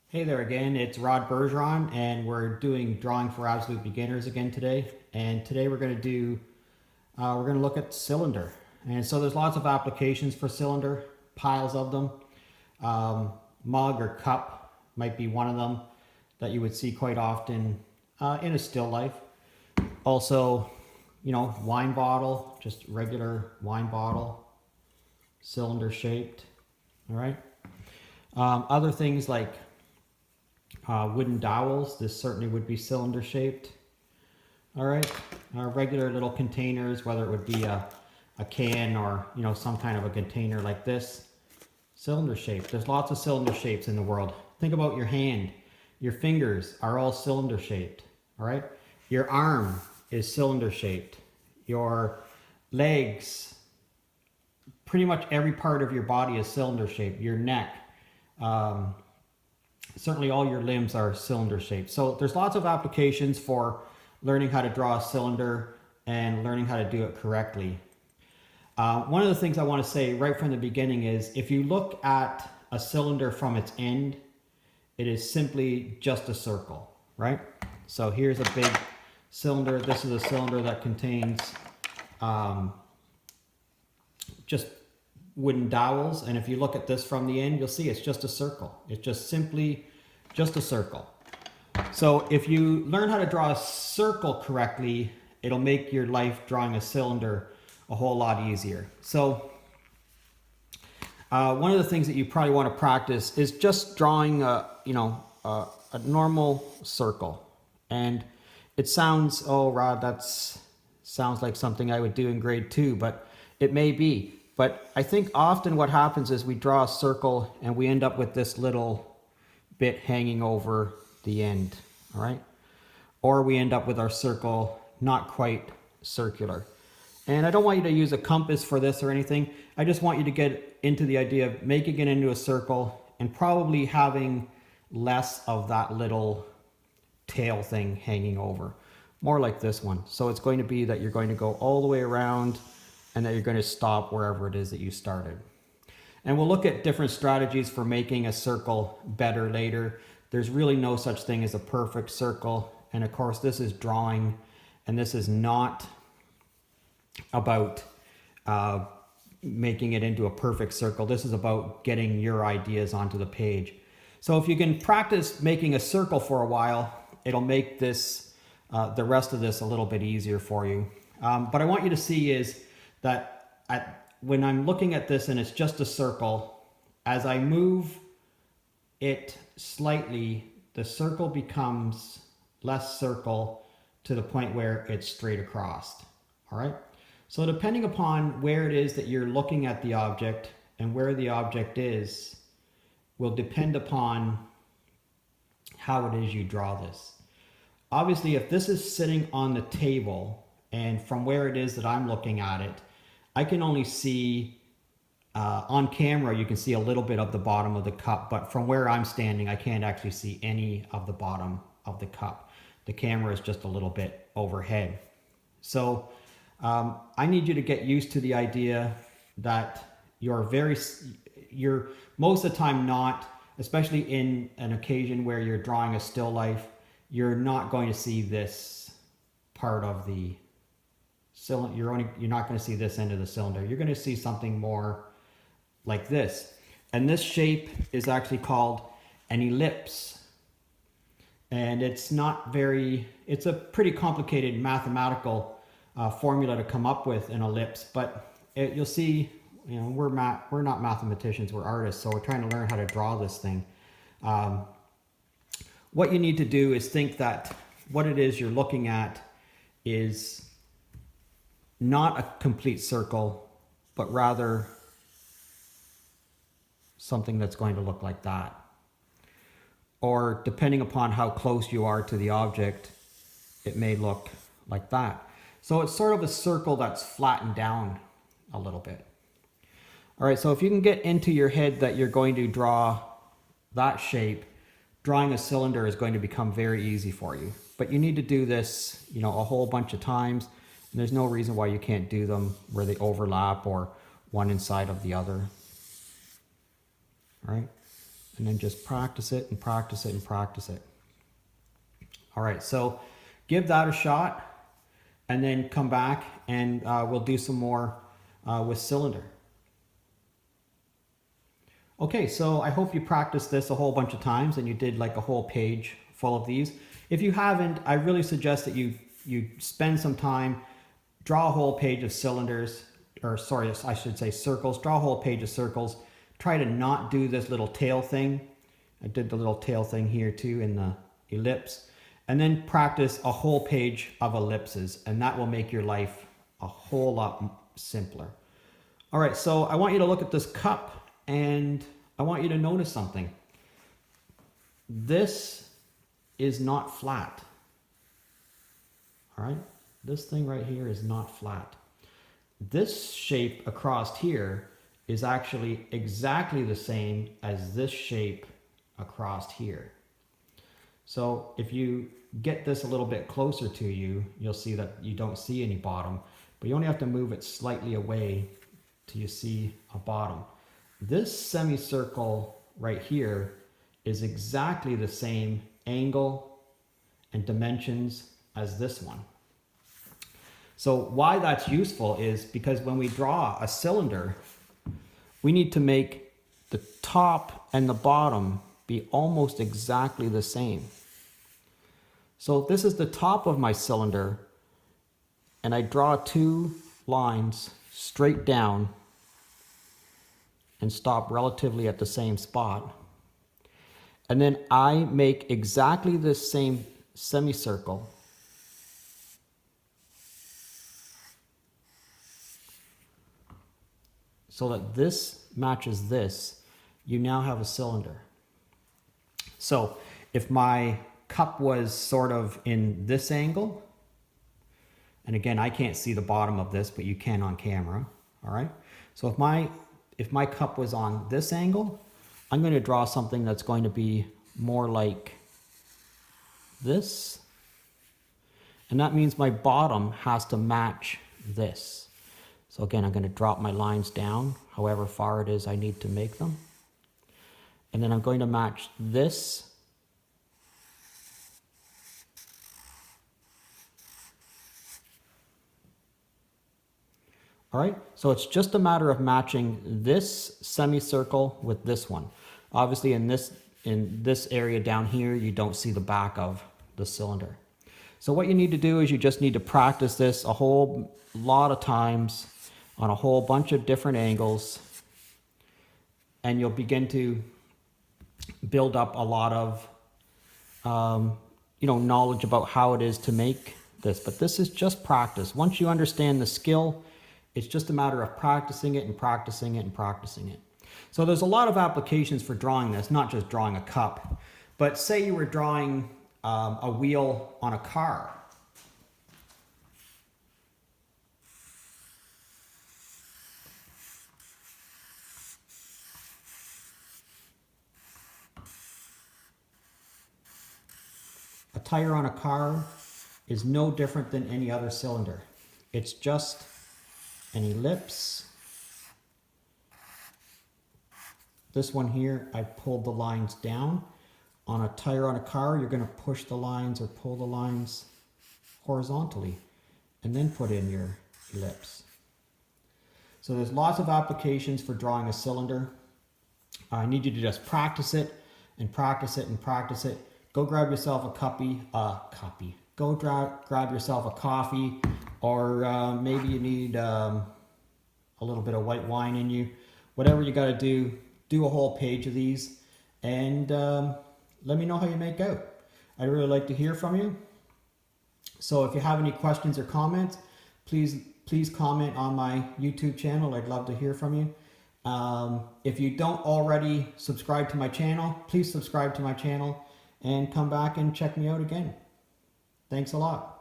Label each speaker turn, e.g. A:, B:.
A: Hey there again, it's Rod Bergeron, and we're doing Drawing for Absolute Beginners again today. And today we're going to look at cylinder. And so there's lots of applications for cylinder, piles of them. Mug or cup might be one of them that you would see quite often in a still life. Also, wine bottle, just regular wine bottle, cylinder shaped. All right. Other things like wooden dowels, this certainly would be cylinder shaped. All right, regular little containers, whether it would be a can or some kind of a container like this, cylinder shaped. There's lots of cylinder shapes in the world. Think about your hand. Your fingers are all cylinder shaped. All right, your arm is cylinder shaped. Your legs, pretty much every part of your body is cylinder shaped. Your neck. Certainly all your limbs are cylinder shaped. So there's lots of applications for learning how to draw a cylinder and learning how to do it correctly. One of the things I want to say right from the beginning is if you look at a cylinder from its end, it is simply just a circle, right? So here's a big cylinder. This is a cylinder that contains just wooden dowels, and if you look at this from the end, you'll see it's just a circle. It's just simply just a circle. So if you learn how to draw a circle correctly, it'll make your life drawing a cylinder a whole lot easier. So one of the things that you probably want to practice is just drawing a normal circle. And it sounds, oh Rod, sounds like something I would do in grade 2, but it may be. But I think often what happens is we draw a circle and we end up with this little bit hanging over the end, all right? Or we end up with our circle not quite circular. And I don't want you to use a compass for this or anything. I just want you to get into the idea of making it into a circle and probably having less of that little tail thing hanging over. More like this one. So it's going to be that you're going to go all the way around and that you're going to stop wherever it is that you started. And we'll look at different strategies for making a circle better later. There's really no such thing as a perfect circle. And of course, this is drawing, and this is not about making it into a perfect circle. This is about getting your ideas onto the page. So if you can practice making a circle for a while, it'll make this, the rest of this a little bit easier for you. But I want you to see is that when I'm looking at this and it's just a circle, as I move it slightly, the circle becomes less circle to the point where it's straight across. All right. So depending upon where it is that you're looking at the object and where the object is will depend upon how it is you draw this. Obviously, if this is sitting on the table and from where it is that I'm looking at it, I can only see, on camera, you can see a little bit of the bottom of the cup, but from where I'm standing, I can't actually see any of the bottom of the cup. The camera is just a little bit overhead. So I need you to get used to the idea that you're most of the time not, especially in an occasion where you're drawing a still life, you're not going to see this part of the cylinder. You're not going to see this end of the cylinder. You're going to see something more like this. And this shape is actually called an ellipse. And it's a pretty complicated mathematical formula to come up with an ellipse, but you'll see, we're not mathematicians, we're artists, so we're trying to learn how to draw this thing. What you need to do is think that what it is you're looking at is not a complete circle, but rather something that's going to look like that. Or depending upon how close you are to the object, it may look like that. So it's sort of a circle that's flattened down a little bit. All right, so if you can get into your head that you're going to draw that shape, drawing a cylinder is going to become very easy for you. But you need to do this, a whole bunch of times. And there's no reason why you can't do them where they overlap or one inside of the other. All right. And then just practice it and practice it and practice it. All right, so give that a shot and then come back and we'll do some more with cylinder. Okay, so I hope you practiced this a whole bunch of times and you did like a whole page full of these. If you haven't, I really suggest that you spend some time, draw a whole page of cylinders, or sorry, I should say circles, draw a whole page of circles. Try to not do this little tail thing. I did the little tail thing here too in the ellipse. And then practice a whole page of ellipses, and that will make your life a whole lot simpler. All right, so I want you to look at this cup and I want you to notice something. This is not flat. All right, this thing right here is not flat. This shape across here is actually exactly the same as this shape across here. So if you get this a little bit closer to you, you'll see that you don't see any bottom, but you only have to move it slightly away till you see a bottom. This semicircle right here is exactly the same angle and dimensions as this one. So why that's useful is because when we draw a cylinder, we need to make the top and the bottom be almost exactly the same. So if this is the top of my cylinder and I draw two lines straight down and stop relatively at the same spot, and then I make exactly the same semicircle so that this matches this, you now have a cylinder. So if my cup was sort of in this angle, and again, I can't see the bottom of this, but you can on camera, all right? So if my cup was on this angle, I'm going to draw something that's going to be more like this. And that means my bottom has to match this. So again, I'm going to drop my lines down, however far it is I need to make them. And then I'm going to match this. All right, so it's just a matter of matching this semicircle with this one. Obviously in this area down here, you don't see the back of the cylinder. So what you need to do is you just need to practice this a whole lot of times on a whole bunch of different angles, and you'll begin to build up a lot of knowledge about how it is to make this. But this is just practice. Once you understand the skill, it's just a matter of practicing it and practicing it and practicing it. So there's a lot of applications for drawing this, not just drawing a cup, but say you were drawing a wheel on a car. A tire on a car is no different than any other cylinder. It's just an ellipse. This one here, I pulled the lines down. On a tire on a car, you're going to push the lines or pull the lines horizontally and then put in your ellipse. So there's lots of applications for drawing a cylinder. I need you to just practice it and practice it and practice it. Go grab yourself Go grab yourself a coffee, or maybe you need a little bit of white wine in you. Whatever you got to do a whole page of these, and let me know how you make out. I'd really like to hear from you. So if you have any questions or comments, please comment on my YouTube channel. I'd love to hear from you. If you don't already subscribe to my channel, please subscribe to my channel and come back and check me out again. Thanks a lot.